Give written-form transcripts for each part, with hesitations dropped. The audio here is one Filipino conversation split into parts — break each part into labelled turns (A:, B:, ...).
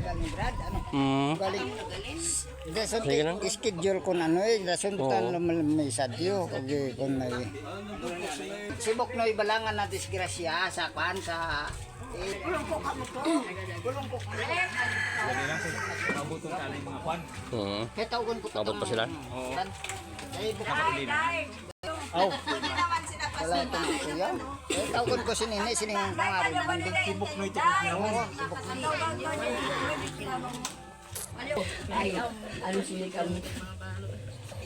A: galing Brad, ano? Galing.
B: Sige na.
A: Schedule ko na dasuntan may sadyo kagi kun may sibok na ibalangan na disgrasya sa kwan sa kulong ko kamo to. Kulong ko.
C: Mabuto ka ng mga kwan.
A: Ketawgon ko.
B: Abot pa sila?
A: Ay buka. Oh. Wala itong kuya. Ketawgon ko sinini sining pangaron ng
C: Tibok na ito kung
A: Oo, sibok na.
D: Ano sila kami?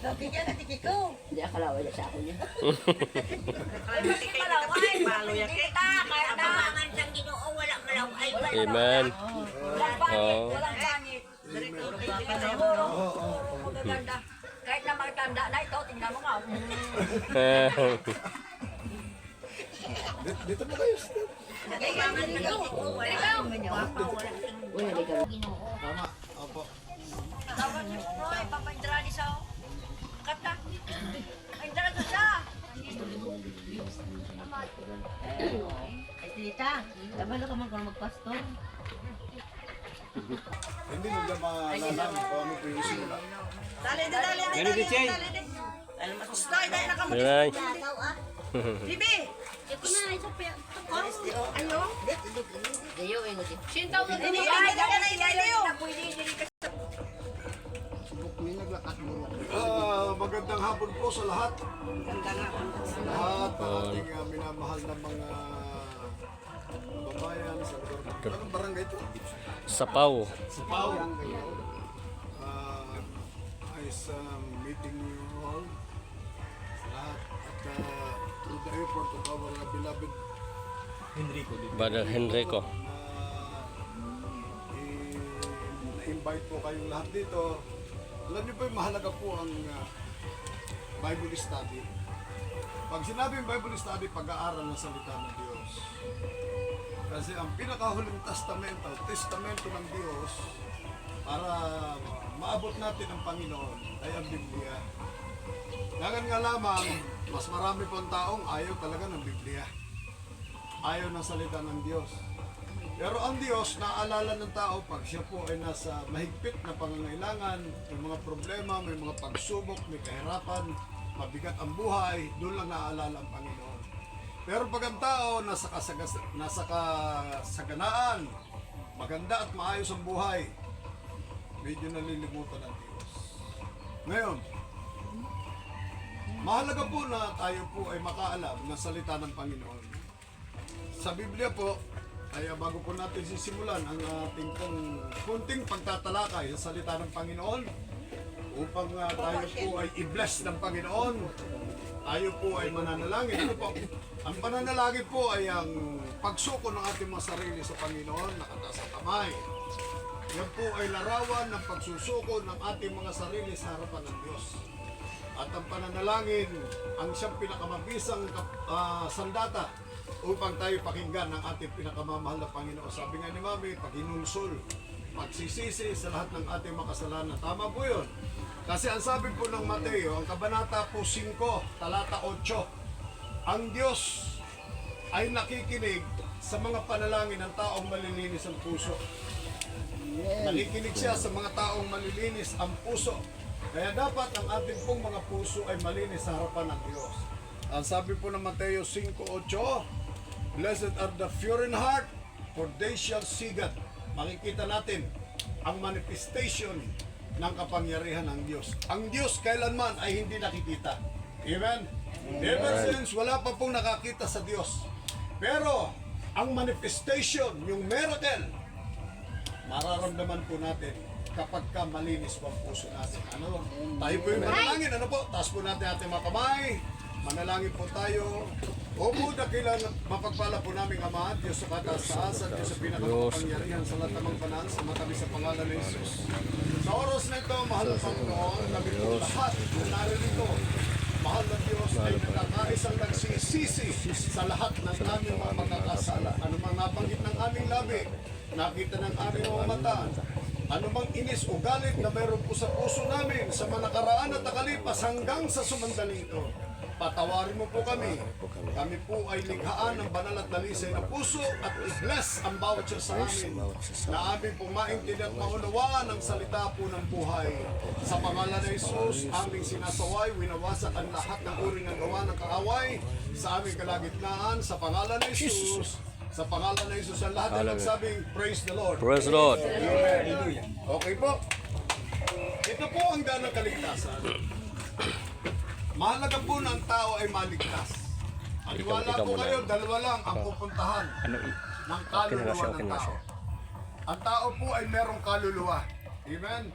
D: Ikaw tigyan na tigiko. Hindi akala wala sa ako niya. Malaway, maluya kita. Kaya namangan siyang Ginoo, wala malaway.
B: Amen.
D: Walang pangit. Siguro, magaganda. Kahit na magtanda na ito, tingnan mo nga.
E: Dito mo kayo. Tama. Opo.
D: Tawag niyo po, papaindrani sa kata. Paindrani ko siya. Ay, tita, kabalo ka man kung magpastor.
E: Hindi nila malaman kung ano po yung simula.
D: Dali. Stay, dahil nakamot.
B: Nay.
D: Bibi! Ito na, isa pa yan. Ayo? Ayo, ino din. Sintaw na din.
E: Magandang hapon po sa lahat. Sa lahat ng ating minamahal na mga babayan sa lugar. Anong barangay ito?
B: Sapaw.
E: Sa Pau. Is meeting you all sa lahat at through the effort of our beloved
C: Henrico din.
B: Brother Henrico.
E: i-invite po kayong lahat dito. Alam niyo po yung mahalaga po ang Bible study. Pag sinabing Bible study, pag-aaral ng salita ng Diyos. Kasi ang pinakahuling testamento ng Diyos para maabot natin ang Panginoon ay ang Biblia. Gangan nga lamang, mas marami pong taong ayaw talaga ng Biblia. Ayaw ng salita ng Diyos. Pero ang Diyos, naaalala ng tao pag siya po ay nasa mahigpit na pangangailangan, may mga problema, may mga pagsubok, may kahirapan, mabigat ang buhay, doon lang naaalala ang Panginoon. Pero pag ang tao nasa kasaganaan, maganda at maayos ang buhay, medyo nalilimutan ng Diyos. Ngayon, mahalaga po na tayo po ay makaalam ng salita ng Panginoon. Sa Biblia po, kaya bago po natin sisimulan ang ating kunting pagtatalakay sa salita ng Panginoon, upang tayo po ay i-bless ng Panginoon, tayo po ay mananalangin. Ano po? Ang pananalangin po ay ang pagsuko ng ating mga sarili sa Panginoon, nakataas ang kamay. Yan po ay larawan ng pagsusuko ng ating mga sarili sa harapan ng Diyos. At ang pananalangin, ang siyang pinakamabisang sandata upang tayo pakinggan ng ating pinakamamahal na Panginoon. Sabi nga ni Mami, paghinulsol, pagsisisi sa lahat ng ating makasalanan. Tama po yun. Kasi ang sabi po ng Mateo, ang kabanata po 5, talata 8, ang Diyos ay nakikinig sa mga panalangin ng taong malilinis ang puso. Nakikinig siya sa mga taong malilinis ang puso. Kaya dapat ang ating pong mga puso ay malinis sa harapan ng Diyos. Ang sabi po ng Mateo 5:8, Blessed are the pure in heart, for they shall see God. Makikita natin ang manifestation ng kapangyarihan ng Diyos. Ang Diyos kailanman ay hindi nakikita. Amen? Ever since wala pa pong nakakita sa Diyos. Pero ang manifestation, yung miracle, mararamdaman po natin kapag ka malinis po ang puso natin. Ano? Tayo po yung manalangin. Ano po? Taas po natin ating mga kamay. Manalangin po tayo. O po, dakilang mapagpala po namin Ama, Diyos sa kataasan, Diyos sa pinakamapangyarihan sa lahat ng mga banal, sa matabi sa pangalan ng Jesus. Sa oras na ito, mahal na Panginoon, kami po lahat na naririto, mahal na Diyos ay nakakaisang nagsisisi sa lahat ng aming mga pagkakasala. Ano mang nabanggit ng aming labi, nakita ng aming mga mata, ano mang inis o galit na meron po sa puso namin sa mga nakaraan at nakalipas hanggang sa sumandaling ito. Patawarin mo po kami. Kami po ay likhaan ng banal at dalisay na puso at i-bless ang bawat siya sa amin na aming pong maintindihan at maunawaan ang salita po ng buhay. Sa pangalan ng Jesus, aming sinasaway, winawasak ang lahat ng uri ng gawa ng kaaway sa aming kalagitnaan. Sa pangalan ng Jesus, sa pangalan ng Jesus, ang lahat ng nagsabing, praise the Lord.
B: Praise the Lord.
E: Hallelujah. Okay po. Ito po ang daan ng kaligtasan. Mahalaga po na ang tao ay maligtas. Aniwala po kayo, dalawa lang ang pupuntahan ng kaluluwa ng tao. Ang tao po ay merong kaluluwa. Amen?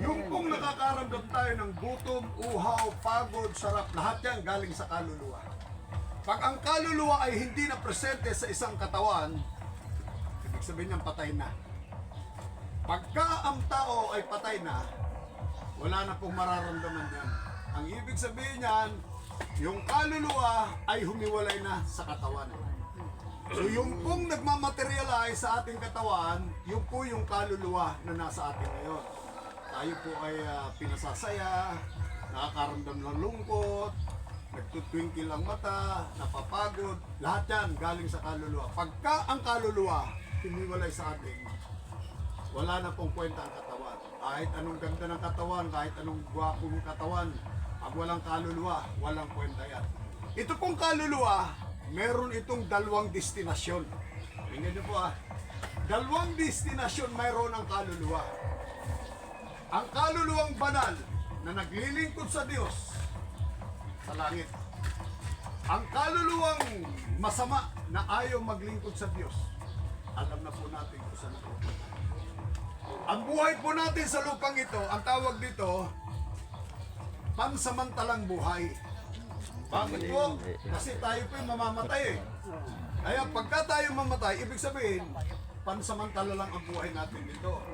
E: Yung pong nakakaramdam tayo ng gutom, uhaw, pagod, sarap, lahat yan galing sa kaluluwa. Pag ang kaluluwa ay hindi na presente sa isang katawan, ibig sabihin niyang patay na. Pagka ang tao ay patay na, wala na pong mararamdaman yan. Ang ibig sabihin niyan, yung kaluluwa ay humiwalay na sa katawan. So yung pong nagmamaterialize sa ating katawan, yung po yung kaluluwa na nasa atin ngayon. Tayo po ay pinasasaya, nakakaramdam ng lungkot, nagtutwinkle ang mata, napapagod, lahat yan galing sa kaluluwa. Pagka ang kaluluwa humiwalay sa atin, wala na pong kwenta ang katawan. Kahit anong ganda ng katawan, kahit anong gwapong katawan, pag walang kaluluwa, walang kwenta yan. Ito pong kaluluwa, meron itong dalawang destinasyon. Tingnan niyo po dalawang destinasyon mayroon ang kaluluwa. Ang kaluluwang banal na naglilingkod sa Diyos sa langit. Ang kaluluwang masama na ayaw maglingkod sa Diyos, alam na po natin kung saan napupunta. Ang buhay po natin sa lupang ito, ang tawag dito, pansamantalang buhay. Bakit po? Kasi tayo po yung mamamatay eh. Kaya pagka tayo mamatay, ibig sabihin, pansamantala lang ang buhay natin dito.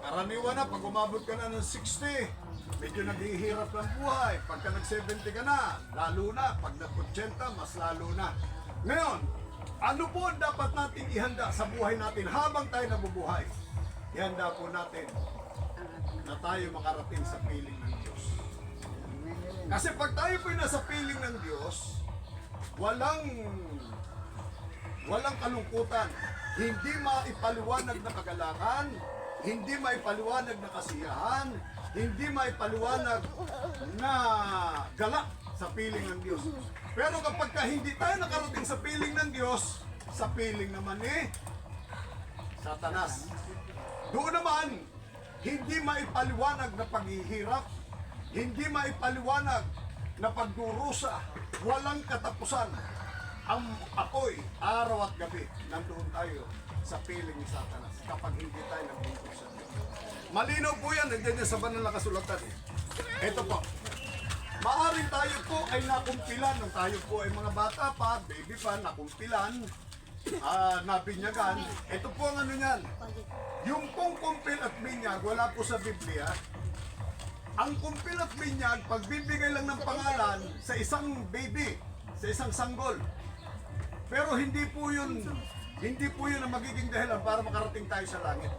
E: Karaniwan na, pag umabot ka na ng 60, medyo naghihirap ng buhay. Pagka nag-70 ka na, lalo na. Pag nag-80, mas lalo na. Ngayon, ano po ang dapat natin ihanda sa buhay natin habang tayo nabubuhay? Ihanda po natin na tayo makarating sa piling ng Diyos. Kasi pag tayo po nasa piling ng Diyos, walang kalungkutan, hindi maipaliwanag na kagalakan, hindi maipaliwanag na kasiyahan, hindi maipaliwanag na galak sa piling ng Diyos. Pero kapag hindi tayo nakarating sa piling ng Diyos, sa piling naman ni Satanas. Doon naman, hindi maipaliwanag na paghihirap, hindi maipaliwanag na pagdurusa, walang katapusan. Ang apoy, araw at gabi, nandoon tayo sa piling ni Satanas kapag hindi tayo naglingkod sa Diyos. Malinaw po yan, nandiyan yan sa banal na kasulatan. Ito po, maaring tayo po ay nakumpilan nung tayo po ay mga bata pa, baby pa, nakumpilan, nabinyagan. Ito po ang ano yan, yung pong kumpil at binyag, wala po sa Biblia. Ang kumpil at binyag, pagbibigay lang ng pangalan sa isang baby, sa isang sanggol. Pero hindi po yun ang magiging dahilan para makarating tayo sa langit.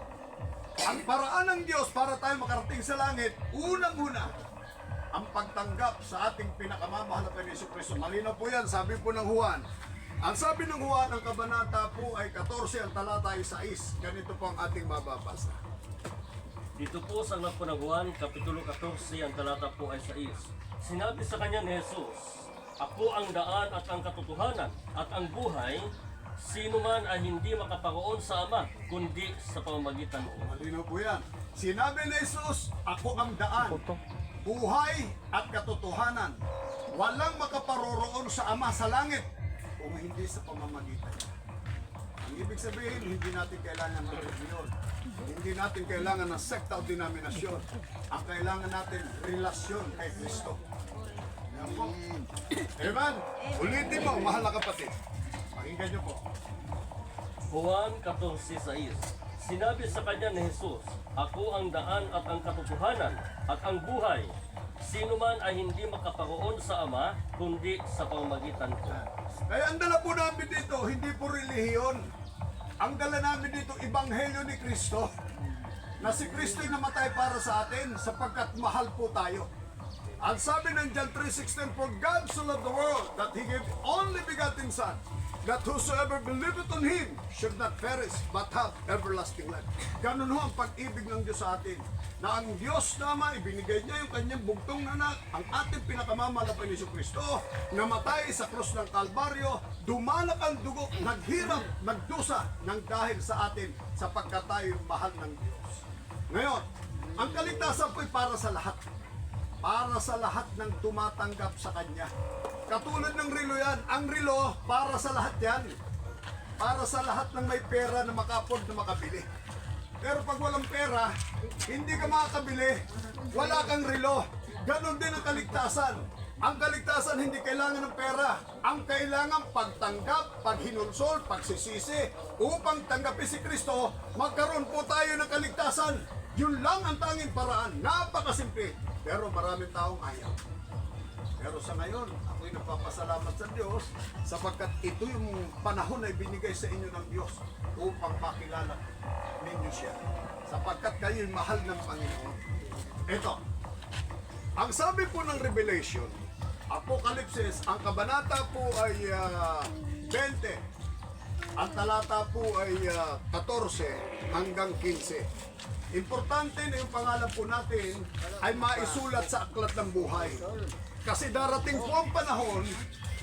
E: Ang paraan ng Diyos para tayo makarating sa langit, unang-una, ang pagtanggap sa ating pinakamamahal na Jesucristo. Malinaw po yan, sabi po ng Juan. Ang sabi ng Juan, ang kabanata po ay 14, ang talata ay 6. Ganito po ang ating mababasa.
B: Dito po sa aklat po ng Juan, Kapitulo 14, ang talata po ay 6. Sinabi sa kanya ni Jesus, Ako ang daan at ang katotohanan at ang buhay, sino man ay hindi makaparoon sa Ama, kundi sa pamamagitan ko.
E: Malinaw po yan. Sinabi ni Jesus, ako ang daan, buhay at katotohanan. Walang makaparoroon sa Ama sa langit kung hindi sa pamamagitan niya. Ang ibig sabihin, hindi natin kailangan ng religion. Hindi natin kailangan ng sekta o denominasyon. Ang kailangan natin, relasyon kay Kristo. Yan po. Amen. Ulitin mo, mahal na kapatid. Pakinggan niyo po.
B: Juan 14:6. Sinabi sa kanya ni Jesus, Ako ang daan at ang katotohanan at ang buhay. Sino man ay hindi makaparoon sa Ama, kundi sa pamamagitan ko.
E: Kaya ang dala po namin dito, hindi po relihiyon. Ang dala namin dito, Ebanghelyo ni Kristo. Na si Kristo'y namatay para sa atin sapagkat mahal po tayo. Ang sabi ng John 3:16, For God so loved the world that He gave only begotten Son, that whosoever believeth on Him should not perish, but have everlasting life. Ganun ho ang pag-ibig ng Diyos sa atin, na ang Diyos naman, ibinigay niya yung kanyang bugtong na anak, ang ating pinakamamahal na Panginoon Kristo, namatay sa krus ng Kalbaryo, dumalak ang dugo, naghirap, nagdusa ng dahil sa atin, sapagkat tayo mahal ng Diyos. Ngayon, ang kaligtasan po'y para sa lahat. Para sa lahat ng tumatanggap sa Kanya. Katulad ng relo yan, ang relo, para sa lahat yan. Para sa lahat ng may pera na maka-afford na makabili. Pero pag walang pera, hindi ka makakabili, wala kang relo. Ganon din ang kaligtasan. Ang kaligtasan hindi kailangan ng pera. Ang kailangan pagtanggap, paghinulsol, pagsisisi, upang tanggapin si Kristo, magkaroon po tayo ng kaligtasan. Yun lang ang tanging paraan. Napakasimple. Pero maraming taong ayaw. Pero sa ngayon, ako'y nagpapasalamat sa Diyos sapagkat ito yung panahon na ibinigay sa inyo ng Diyos upang makilala ninyo siya. Sapagkat kayo'y mahal ng Panginoon. Ito, ang sabi po ng Revelation, Apokalipsis, ang kabanata po ay 20. Ang talata po ay 14 hanggang 15. Importante na yung pangalan po natin ay maisulat sa aklat ng buhay. Kasi darating po ang panahon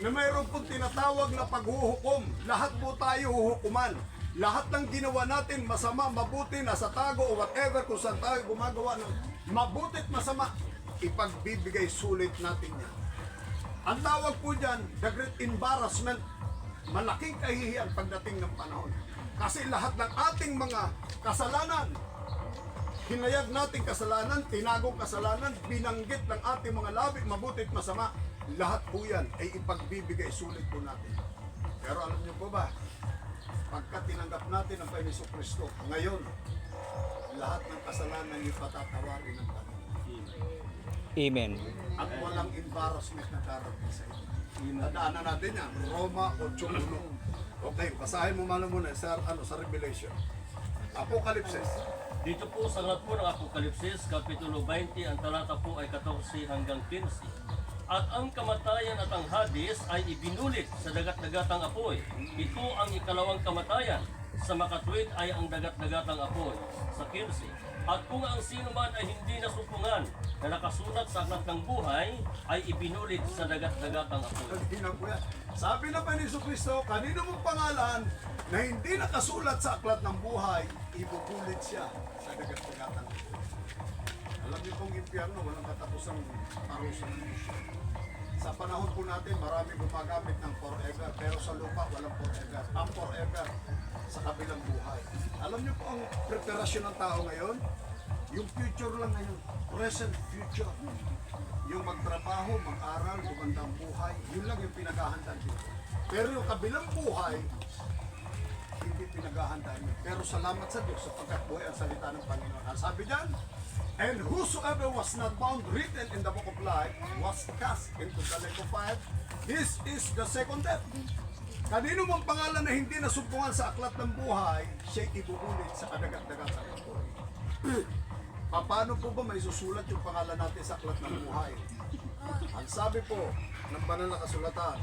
E: na mayroon pong tinatawag na paghuhukom. Lahat po tayo huhukuman. Lahat ng ginawa natin, masama, mabuti, nasa tago o whatever, kung saan tayo gumagawa ng mabutit masama, ipagbibigay sulit natin yan. Ang tawag po dyan, the great embarrassment. Malaking kahihiyan pagdating ng panahon. Kasi lahat ng ating mga kasalanan, hinayag nating kasalanan, tinagong kasalanan, binanggit ng ating mga labi, mabutit masama, lahat po yan ay ipagbibigay sulit po natin. Pero alam niyo po ba, pagka tinanggap natin ang Panginoon Kristo, ngayon, lahat ng kasalanan ay patatawarin ng Panginoon.
C: Amen.
E: At walang embarrassment na darating sa inyo. Nadaanan natin yan, Roma 8:1. Okay, basahin mo muna sa Revelation. Apokalipsis.
B: Dito po sa lahat po ng Apokalipsis, Kapitulo 20, ang talata po ay 14 hanggang 15. At ang kamatayan at ang Hades ay ibinulit sa dagat-dagatang apoy. Ito ang ikalawang kamatayan. Sa makatwid ay ang dagat-dagatang apoy. Sa 15. At kung ang sino man ay hindi nasupungan na nakasulat sa aklat ng buhay, ay ibinulit sa dagat-dagatang apoy.
E: Tingnan po yan. Sabi na Panginoon Kristo, kanino mong pangalan na hindi nakasulat sa aklat ng buhay, ibubulit siya sa dagat-dagatang apoy. Alam niyo pong impyerno, walang katapusang parusa. Sa panahon po natin, marami gumagamit ng forever, pero sa lupa, walang forever. Ang forever, sa kabilang buhay. Alam niyo po ang preparasyon ng tao ngayon? Yung future lang ngayon. Present future. Yung magtrabaho, mag-aral, gumandang buhay, yun lang yung pinaghahanda dito. Pero yung kabilang buhay, hindi pinaghahanda niyo. Pero salamat sa Diyos sapagkat buhay ang salita ng Panginoon. Ang sabi diyan, and whosoever was not found written in the book of life was cast into the lake of fire. This is the second death. Kanino mong pangalan na hindi nasumpungan sa aklat ng buhay, siya'y ibubulit sa kadagat-dagatan ng buhay. Paano po ba may susulat yung pangalan natin sa aklat ng buhay? Ang sabi po ng banal na kasulatan,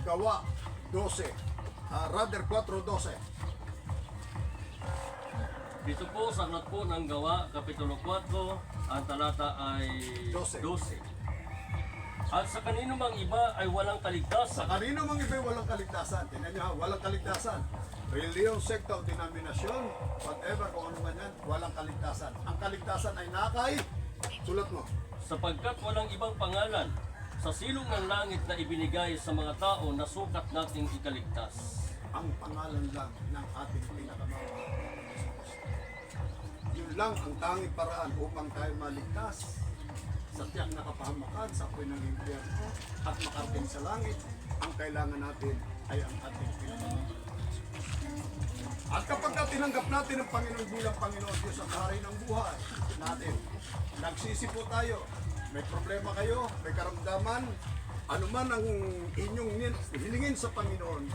E: Gawa 12, 4:12.
B: Dito po sa aklat po ng Gawa, Kapitulo 4, ang talata ay 12. At sa kanino mang iba ay walang kaligtasan.
E: Kanino mang iba'y walang kaligtasan. Tingnan niyo ha, walang kaligtasan. Reliyon, sekta o denominasyon, whatever, kung ano man yan, walang kaligtasan. Ang kaligtasan ay nakay, sulat mo.
B: Sapagkat walang ibang pangalan sa silong ng langit na ibinigay sa mga tao na sukat nating ikaligtas.
E: Ang pangalan lang ng ating pinakamamahal. Yun lang ang tanging paraan upang tayo maligtas sa tiyak na kapahamakan, sa apoy ng impyerno, at makarating sa langit. Ang kailangan natin ay ang ating pinakamamahal. At kapag tinanggap natin ang Panginoon bilang Panginoon Diyos at Hari ng buhay natin, nagsisi po tayo. May problema kayo, may karamdaman, anuman ang inyong hilingin sa Panginoon,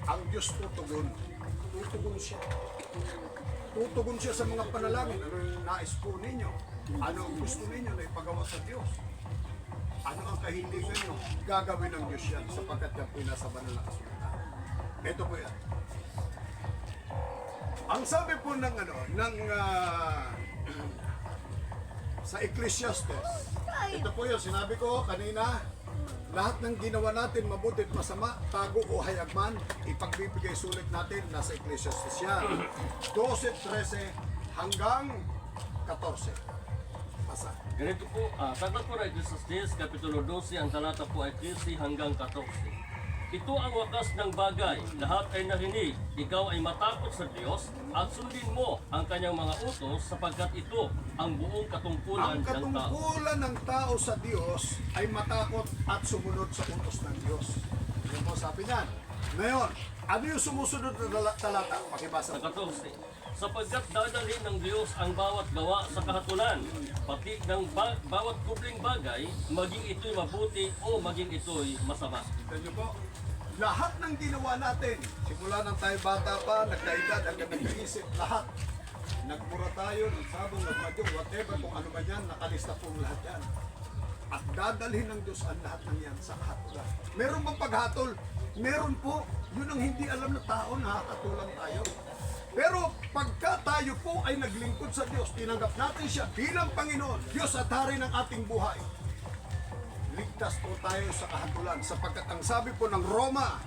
E: ang Diyos tutugon. Tutugon siya. Tutugon siya sa mga panalangin. Ano yung nais po ninyo? Ano ang gusto ninyo na ipagawa sa Diyos? Ano ang kahilingan nyo? Gagawin ng Diyos yan sapagkat yan po nasa banal na kasulatan. Ito po yan. Ang sabi po ng sa Ecclesiastes, ito po yun, sinabi ko kanina, lahat ng ginawa natin, mabuti at masama, tago o hayagman, ipagbibigay sulit natin, nasa Ecclesiastes yan. 12:13 hanggang 14. Basa.
B: Ganito po, sagot po na Ecclesiastes, Kapitulo 12, ang talata po ay 13 hanggang 14. Ito ang wakas ng bagay, lahat ay narinig, ikaw ay matakot sa Diyos at sundin mo ang kanyang mga utos sapagkat ito ang buong katungkulan
E: Ang
B: ng tao.
E: katungkulan ng tao sa Diyos ay matakot at sumunod sa utos ng Diyos. Yan po sabi niyan. Ngayon, ano yung sumusunod na talata? Pakibasa
B: Sa
E: mo.
B: 14, sapagkat dadalhin ng Diyos ang bawat gawa sa kahatulan, pati ng bawat kubling bagay, maging ito'y mabuti o maging ito'y masama.
E: Kita niyo po, lahat ng ginawa natin, simula nang tayo bata pa, nagkaedad, hanggang nag-iisip, lahat. Nagmura tayo, nagsabong, nagmadyong, whatever, kung ano ba yan, nakalista po lahat yan. At dadalhin ng Diyos ang lahat ng yan sa kahatulan. Meron bang paghatol? Meron po. Yun ang hindi alam na tao, nakakatulang tayo. Pero pagka tayo po ay naglingkod sa Diyos, tinanggap natin siya bilang Panginoon, Diyos at Hari ng ating buhay, ligtas po tayo sa kahatulan sapagkat ang sabi po ng Roma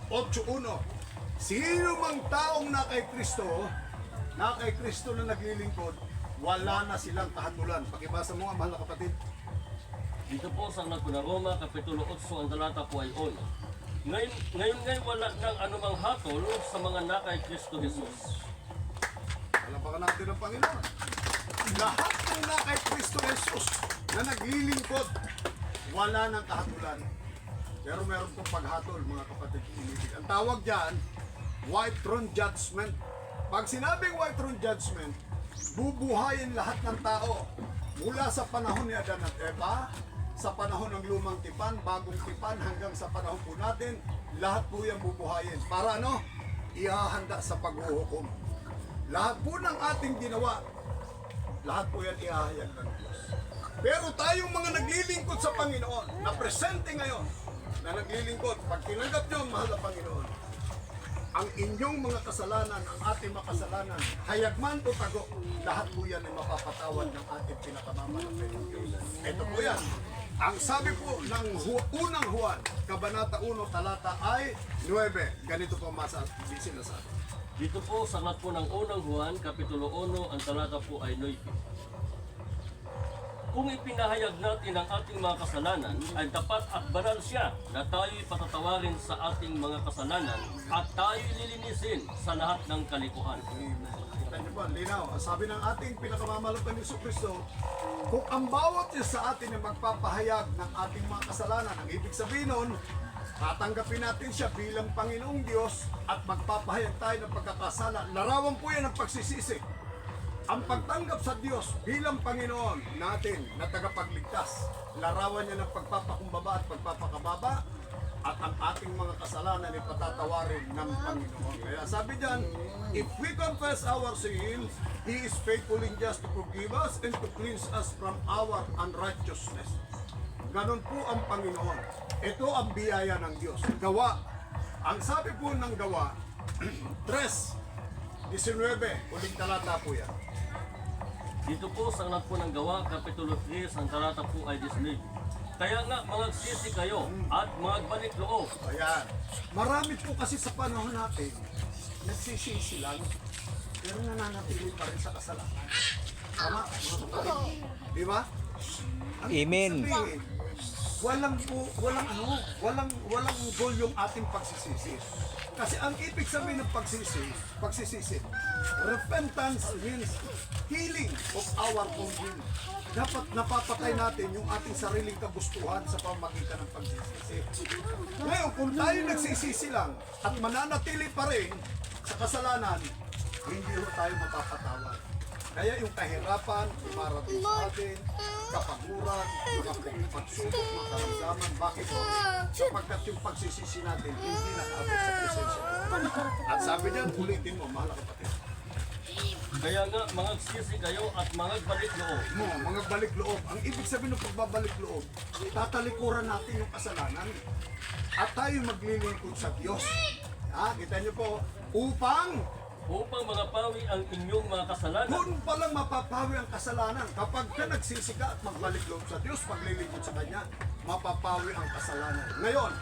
E: 8:1, sino mang taong na kay Kristo na naglilingkod, wala na silang kahatulan. Pakibasa mo nga, mahal na kapatid.
B: Dito po sa aklat ng Roma, Kapitulo 8, ang talata po ay 1. Ngayon wala nang anumang hatol sa mga nakay Kristo Jesus.
E: Palapakan natin ang Panginoon. Lahat ng na kay Kristo Jesus na naglilingkod, wala nang kahatulan. Pero meron pong paghatol, mga kapatid inibig. Ang tawag dyan, white throne judgment. Pag sinabing white throne judgment, bubuhayin lahat ng tao. Mula sa panahon ni Adan at Eva, sa panahon ng lumang tipan, bagong tipan, hanggang sa panahon po natin, lahat po yan bubuhayin. Para ano? Ihahanda sa paghuhukom. Lahat po ng ating ginawa, lahat po yan ihahayag ng Diyos. Pero tayong mga naglilingkod sa Panginoon, na presente ngayon, na naglilingkod, pag tinanggap nyo ang mahal na Panginoon, ang inyong mga kasalanan, ang ating mga kasalanan, hayagman o tago, lahat po yan ay mapapatawad ng ating pinakamamalang ng Diyos. Ito po yan. Ang sabi po ng unang Juan, Kabanata 1, talata ay 9. Ganito po sinasabi.
B: Dito po sa aklat po ng unang Juan, Kapitulo 1, ang talata po ay 9. Kung ipinahayag natin ang ating mga kasalanan, ay dapat at banal siya na tayo'y patatawarin sa ating mga kasalanan at tayo'y lilinisin sa lahat ng kalikuan.
E: Kita niyo po, linaw. Sabi ng ating pinakamamalang ni Kristo, kung ang bawat isa sa atin ay magpapahayag ng ating mga kasalanan, ang ibig sabihin nun, tatanggapin natin siya bilang Panginoong Diyos at magpapahayag tayo ng pagkakasala. Larawan po yan ng pagsisisi. Ang pagtanggap sa Diyos bilang Panginoon natin na tagapagligtas, larawan niya ng pagpapakumbaba at pagpapakababa, at ang ating mga kasalanan ay patatawarin ng Panginoon. Kaya sabi diyan, if we confess our sins, He is faithful and just to forgive us and to cleanse us from our unrighteousness. Ganon po ang Panginoon. Ito ang biyaya ng Diyos. Gawa. Ang sabi po ng gawa, 3:19, uling talata po yan.
B: Dito po sa aklat po ng Gawa, Kapitulo 3, ang talata po ay 19. Kaya nga, magsisi kayo at magbalik loob.
E: Ayan. Marami po kasi sa panahon natin, nagsisisi lang, pero nananatili pa rin sa kasalanan. Tama? Mga kapatid? Di ba? Ang
C: Amen.
E: sabihin, walang goal yung ating pagsisisi. Kasi ang ibig sabihin ng pagsisisi, repentance means healing of our own will. Dapat napapatay natin yung ating sariling kagustuhan sa pamamagitan ng pagsisisi. Ngayon, kung tayo nagsisisi lang at mananatili pa rin sa kasalanan, hindi ho tayo mapapatawad. Kaya yung kahirapan, dumarating sa atin, kapaguran, mga pagsubok, mga karamdaman, bakit ho? Sapagkat yung pagsisisi natin, hindi nakaabot sa presensya. At sabi niyan, ulitin mo, mahal na kapatid.
B: Kaya nga, mangagsisi kayo at mangagbalik loob.
E: Mga balik loob. Ang ibig sabihin ng pagbabalik loob, tatalikuran natin yung kasalanan at tayo maglilingkod sa Diyos. Kita niyo po, upang
B: Mapawi ang inyong mga kasalanan.
E: doon palang mapapawi ang kasalanan. Kapag ka nagsisi ka at magbalik loob sa Diyos, paglilingkod sa Kanya, mapapawi ang kasalanan. Ngayon,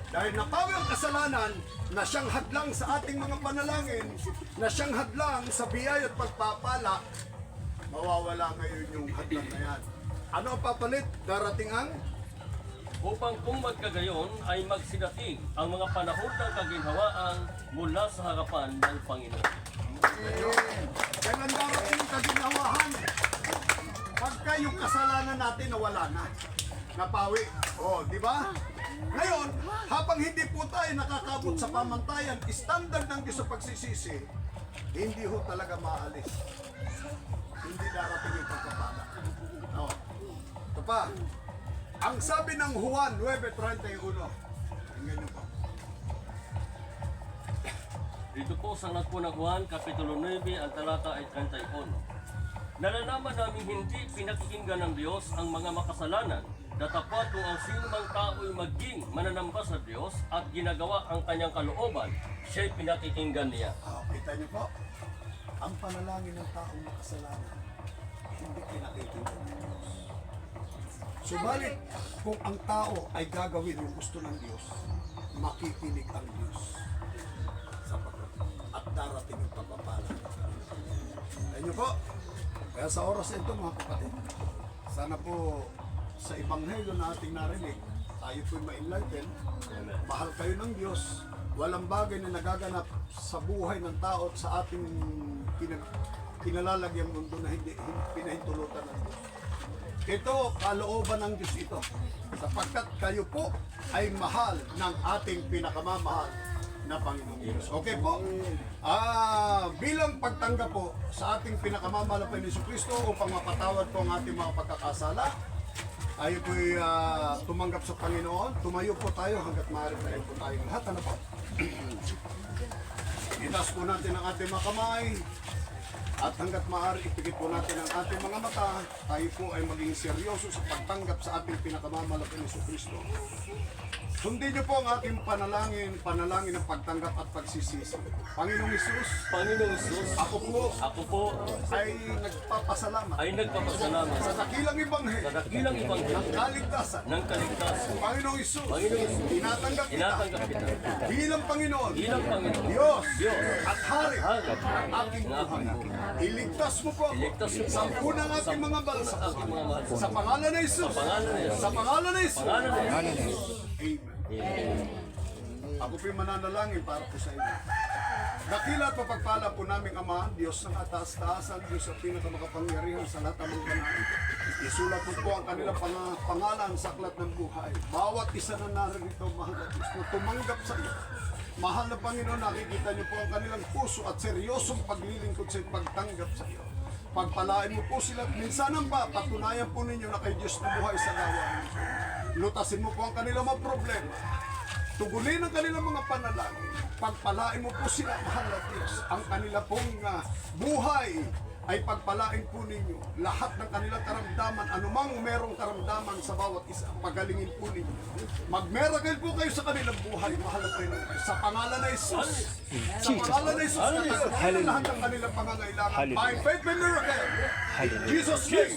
E: dahil napawi ang kasalanan na siyang hadlang sa ating mga panalangin, na siyang hadlang sa biyaya at pagpapala, mawawala ngayon yung hadlang na yan. Ano ang papalit? Darating ang
B: Upang kung magkagayon ay magsidating ang mga panahon ng kaginhawaan mula sa harapan ng Panginoon.
E: kailan darating yung kaginawahan. Pagka yung kasalanan natin nawala na. Napawi. Di ba? Ngayon, habang hindi po tayo nakakabot sa pamantayan, standard ng Diyos sa pagsisisi, hindi ho talaga maalis. Hindi darating yung pagpapala. Ito pa. Ang sabi ng Juan 9:31, tingnan niyo po.
B: Dito po sa Aklat po ng Juan, Kapitulo 9, ang talata ay 31. Nalalaman namin hindi pinakikinggan ng Diyos ang mga makasalanan, datapat kung ang sinumang tao'y maging mananamba sa Diyos at ginagawa ang kanyang kalooban, siya'y pinakikinggan niya.
E: Kita niyo po, ang panalangin ng taong makasalanan, hindi pinakikinggan ng Diyos. Subalit, kung ang tao ay gagawin yung gusto ng Diyos, makikinig ang Diyos sa at darating yung pagpapala. Ayun niyo po. Kaya sa oras na ito mga kapatid, sana po sa Ebanghelyo na ating narinig, tayo po'y ma-enlighten, mahal kayo ng Diyos, walang bagay na nagaganap sa buhay ng tao at sa ating kinalalagyang mundo na hindi pinahintulutan ng Diyos. Ito, kalooban ng Diyos ito, sapagkat kayo po ay mahal ng ating pinakamamahal na Panginoong Diyos. Okay po? Bilang pagtanggap po sa ating pinakamamahal na Panginoong Jesucristo upang mapatawad po ang ating mga pagkakasala, tayo po'y tumanggap sa Panginoon. Tumayo po tayo hanggat maaari tayo po tayong lahat. Ano po? Itaas po natin ang ating mga kamay. At hanggat maaari, ipikit po natin ang ating mga mata, tayo po ay maging seryoso sa pagtanggap sa ating pinakamamalaking Jesucristo. Sundin niyo po ang ating panalangin ng pagtanggap at pagsisisi. Panginoong Hesus, ako po ay nagpapasalamat sa dakilang Ebanghelyo ng kaligtasan. Panginoong Hesus, tinatanggap kita bilang Panginoon, Diyos at Hari ng aking buhay. Iligtas mo po ako sa unang aking mga bansa. Sa pangalan ng Hesus. Sa pangalan ng Hesus. Amen. Ako po'y mananalangin para po sa inyo. Dakila at mapagpala po namin Ama, Diyos ng ataas-taasan, Diyos at pinakamakapangyarihan sa lahat ng mga banal. Isulat po ang kanilang pangalan sa aklat ng buhay. Bawat isa na narito, mahal na Diyos, na tumanggap sa iyo. Mahal na Panginoon, nakikita niyo po ang kanilang puso at seryosong paglilingkod sa pagtanggap sa iyo. Pagpalain mo po sila at minsanan pa, patunayan po ninyo na kay Diyos na buhay sa lawa. Lutasin mo po ang kanilang mga problema. Tugunin ang kanilang mga panalangin. Pagpalain mo po sila, mahal na Diyos. Ang kanila pong buhay ay pagpalain po ninyo. Lahat ng kanilang karamdaman, anumang merong karamdaman sa bawat isa, pagalingin po ninyo. Mag-miracle po kayo sa kanilang buhay, mahal na Panginoon. Sa pangalan na Jesus. Sa pangalan na Jesus, katagunan lahat ng kanilang pangangailangan. By faith and miracle. In Jesus' name.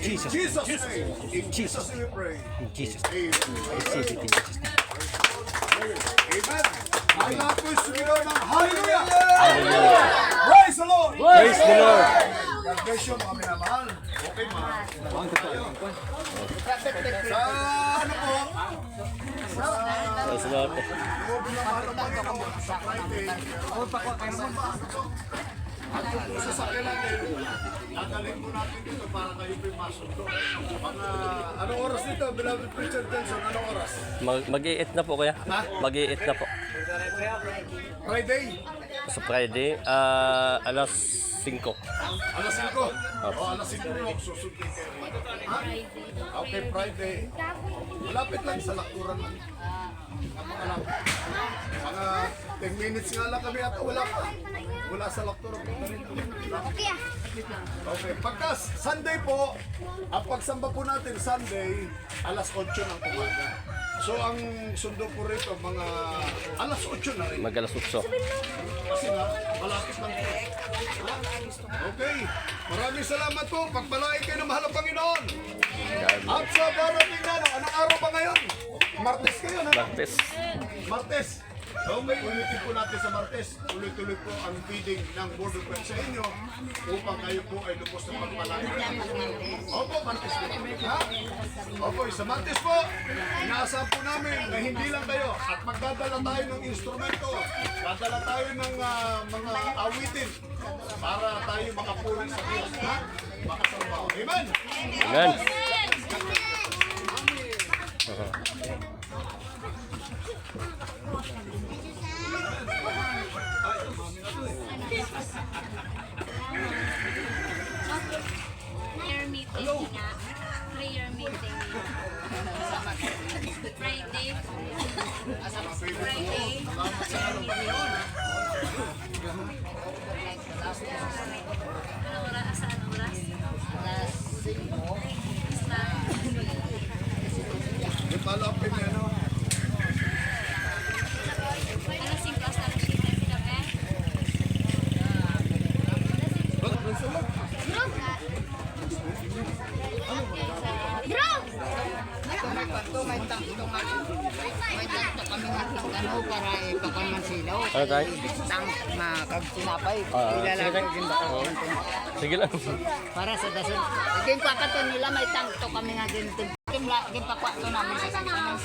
E: In Jesus' name. In Jesus' name we pray.
C: In Jesus'
E: Amen. Amen. Ang lahat po'y sumigaw ng hallelujah! Praise the Lord!
C: Praise the Lord!
E: God bless you, mga minamahal. Okay, mga. Sa ano po?
B: Praise the Lord.
E: Loob na mahal ng Panginoon sa Friday. At yung po sa sakyan natin, nagaling po natin dito para kayo po'y masundo. Anong oras dito, beloved Preacher Tenson? Anong oras?
B: Mag-i-eat na po kaya?
E: Ha?
B: Mag-i-eat na po.
E: Friday?
B: Sa Friday, alas 5.
E: Alas 5? O, alas 5 po, susundin kayo. Ha? Okay, Friday. Malapit lang sa lakuran lang. Mga 10 minutes nga lang kami at wala pa. Wala sa laptop. Okay, pagka Sunday po, ang pagsamba po natin Sunday, alas 8 ng umaga. So ang sundo po rito, mga alas 8 na rin.
B: Mag-alas-8.
E: Kasi nga, malapit lang po. Ha? Okay, maraming salamat po. Pagpalain kayo ng mahal ng Panginoon. At sa darating na, anong araw pa ngayon? Martes kayo, na?
B: Martes.
E: Martes. Okay, ulitin po natin sa Martes. Tuloy-tuloy po ang feeding ng Board of Health sa inyo upang kayo po ay lubos ng pagpalain. Opo, Martes po. Ha? Opo, sa Martes po, inaasahan po namin na hindi lang kayo at magdadala tayo ng instrumento, dadala tayo ng mga awitin para tayo makapuri sa Diyos. Ha? Makasama. Amen?
B: Amen.
F: Prayer meeting nga. Prayer meeting. Friday. Friday. Anong oras? Anong oras?
E: Ipalapin niya, no?
F: Alas 5 hasta alas 7 sa gabi.
A: May tangto kami ano para ipakan silaw.
B: Ano tayo?
A: Tang makag sinapay.
B: Sige
A: Ilalagay
B: tayo.
A: din ba ako?
B: Sige lang.
A: Para sa dason. Igin pa ka to nila may tangto kami nga din. Kim pa kwa to namin sa kanila.